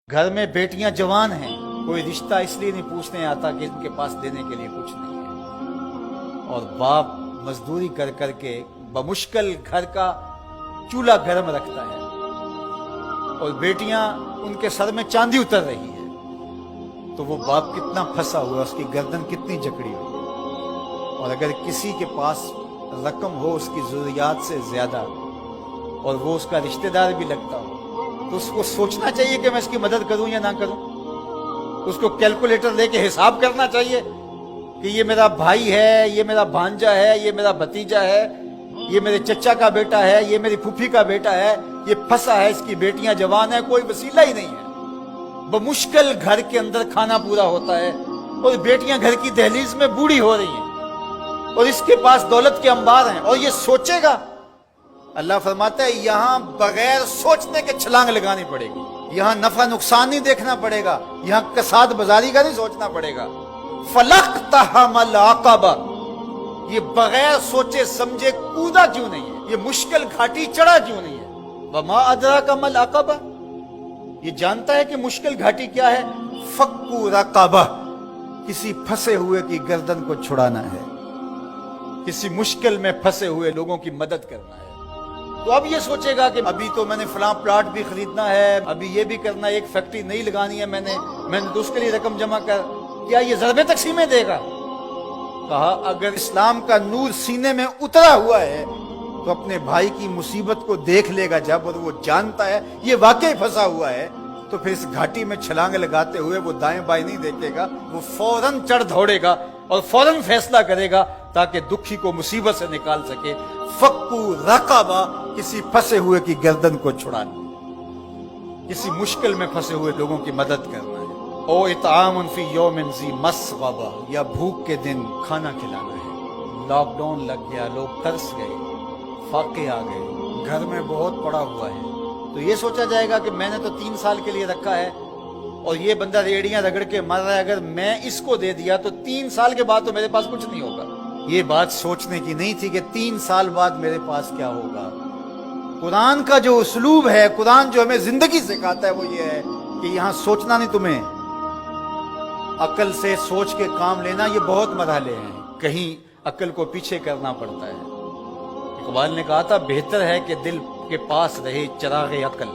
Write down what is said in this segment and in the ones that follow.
घर में बेटियां जवान हैं, कोई रिश्ता इसलिए नहीं पूछने आता कि इनके पास देने के लिए कुछ नहीं है, और बाप मजदूरी कर करके बमुश्किल घर का चूल्हा गर्म रखता है और बेटियां उनके सर में चांदी उतर रही है, तो वो बाप कितना फंसा हुआ, उसकी गर्दन कितनी जकड़ी हुई। और अगर किसी के पास रकम हो उसकी जरूरियात से ज्यादा और वो उसका रिश्तेदार भी लगता हो, तो उसको सोचना चाहिए कि मैं इसकी मदद करूं या ना करूं। उसको कैलकुलेटर लेके हिसाब करना चाहिए कि ये मेरा भाई है, ये मेरा भांजा है, ये मेरा भतीजा है, ये मेरे चचा का बेटा है, ये मेरी फूफी का बेटा है, ये फंसा है, इसकी बेटियां जवान है, कोई वसीला ही नहीं है। बमुश्किल घर के अंदर खाना पूरा होता है और बेटियां घर की दहलीज में बूढ़ी हो रही हैं और इसके पास दौलत के अंबार हैं, और ये सोचेगा। अल्लाह फरमाता है यहां बगैर सोचने के छलांग लगानी पड़ेगी, यहां नफा नुकसान नहीं देखना पड़ेगा, यहां कसाद बाजारी का नहीं सोचना पड़ेगा। फलक्तहमल अक़बा, ये बगैर सोचे समझे कूदा क्यों नहीं है, ये मुश्किल घाटी चढ़ा क्यों नहीं है। वमा अदराका मल अक़बा, ये जानता है कि मुश्किल घाटी क्या है। फक्कु रक़बा, किसी फंसे हुए की गर्दन को छुड़ाना है, किसी मुश्किल में फंसे हुए लोगों की मदद करना है। तो अब ये सोचेगा कि अभी तो मैंने फलां प्लाट भी खरीदना है, अभी ये भी करना है, एक फैक्ट्री नहीं लगानी है मैंने तो उसके लिए रकम जमा कर, क्या ये ज़रबे तक़सीमें देगा। कहा अगर इस्लाम का नूर सीने में उतरा हुआ है तो अपने भाई की मुसीबत को देख लेगा जब, और वो जानता है ये वाकई फंसा हुआ है, तो फिर इस घाटी में छलांग लगाते हुए वो दाएं बाएं नहीं देखेगा, वो फौरन चढ़ दौड़ेगा और फौरन फैसला करेगा ताकि दुखी को मुसीबत से निकाल सके। फक्कु रक़बा, किसी फंसे हुए की गर्दन को छुड़ाना, किसी मुश्किल में फंसे हुए लोगों की मदद करना है। ओ इतामुन फी यौमिन ज़ी मस्ग़बा, या भूख के दिन खाना खिलाना है। लॉकडाउन लग गया, लोग तरस गए, फाके आ गए, घर में बहुत पड़ा हुआ है, तो ये सोचा जाएगा कि मैंने तो 3 साल के लिए रखा है और ये बंदा रेड़ियां रगड़ के मर रहा है, अगर मैं इसको दे दिया तो 3 साल के बाद तो मेरे पास कुछ नहीं होगा। ये बात सोचने की नहीं थी कि 3 साल बाद मेरे पास क्या होगा। कुरान का जो उसलूब है, कुरान जो हमें जिंदगी सिखाता है, वो ये है कि यहां सोचना नहीं, तुम्हें अकल से सोच के काम लेना, ये बहुत मरहले हैं, कहीं अकल को पीछे करना पड़ता है। इकबाल ने कहा था बेहतर है कि दिल के पास रहे चरागे अकल,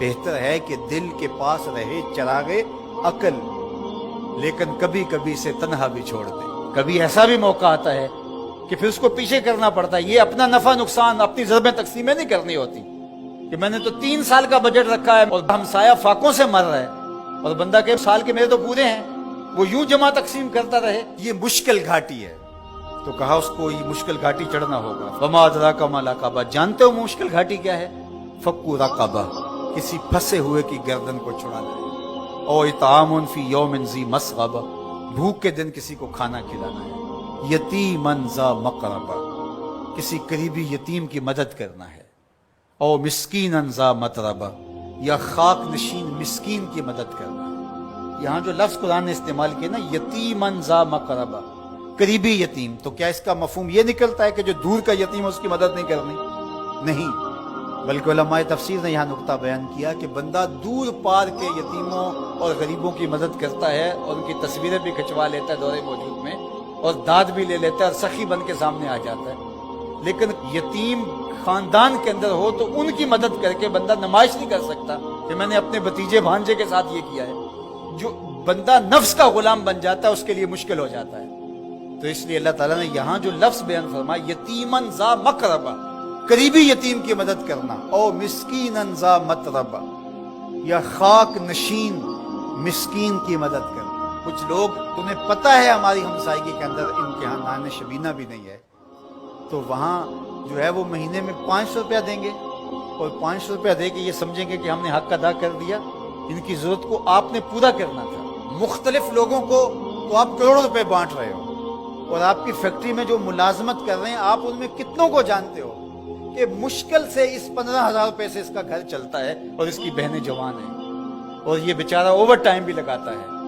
बेहतर है कि दिल के पास रहे चरागे अकल, लेकिन कभी कभी से तन्हा भी छोड़ दे। कभी ऐसा भी मौका आता है कि फिर उसको पीछे करना पड़ता है। ये अपना नफा नुकसान, अपनी ज़रबें तक़सीमें नहीं करनी होती कि मैंने तो 3 साल का बजट रखा है और हमसाया फाकों से मर रहा है और बंदा के साल के मेरे तो पूरे हैं, वो यूं जमा तकसीम करता रहे। ये मुश्किल घाटी है, तो कहा उसको ये मुश्किल घाटी चढ़ना होगा। वमा अदराका मल अक़बा, जानते हो मुश्किल घाटी क्या है। फक्कु रक़बा, किसी फंसे हुए की गर्दन को छुड़ाना है। और इतामुन फी यौमिन ज़ी मस्ग़बा, भूख के दिन किसी को खाना खिलाना है। यतीमन ज़ा मक़रबा, किसी करीबी यतीम की मदद करना है। और मिस्कीनन ज़ा मतरबा, या खाक नशीन मिस्कीन की मदद करना है। यहाँ जो लफ्ज़ कुरान ने इस्तेमाल किया ना, यतीमन ज़ा मक़रबा, करीबी यतीम, तो क्या इसका मफहूम ये निकलता है कि जो दूर का यतीम है उसकी मदद नहीं करनी? नहीं, बल्कि उलमाए तफसीर ने यहाँ नुक्ता बयान किया कि बंदा दूर पार के यतीमों और गरीबों की मदद करता है और उनकी तस्वीरें भी खिंचवा लेता है दौरे मौजूद में, और दाद भी ले लेता है और सखी बन के सामने आ जाता है। लेकिन यतीम खानदान के अंदर हो तो उनकी मदद करके बंदा नुमाइश नहीं कर सकता कि मैंने अपने भतीजे भांजे के साथ ये किया है। जो बंदा नफ्स का गुलाम बन जाता है उसके लिए मुश्किल हो जाता है। तो इसलिए अल्लाह ताला ने यहाँ जो लफ्ज़ बयान फरमाया, यतीमन ज़ा मक़रबा, करीबी यतीम की मदद करना, और मिस्कीनन ज़ा मतरबा, या खाक नशीन मिस्कीन की मदद करना। कुछ लोग, तुम्हें पता है हमारी हमसायगी के अंदर इनके यहाँ नान शबीना भी नहीं है, तो वहाँ जो है वो महीने में 500 रुपया देंगे और 500 रुपया दे के ये समझेंगे कि हमने हक अदा कर दिया, इनकी जरूरत को आपने पूरा करना था। मुख्तलिफ लोगों को तो आप करोड़ों रुपए बांट रहे हो, और आपकी फैक्ट्री में जो मुलाजमत कर रहे हैं आप उनमें कितनों को जानते हो कि मुश्किल से इस 15,000 रुपए से इसका घर चलता है और इसकी बहनें जवान हैं और ये बेचारा ओवर टाइम भी लगाता है।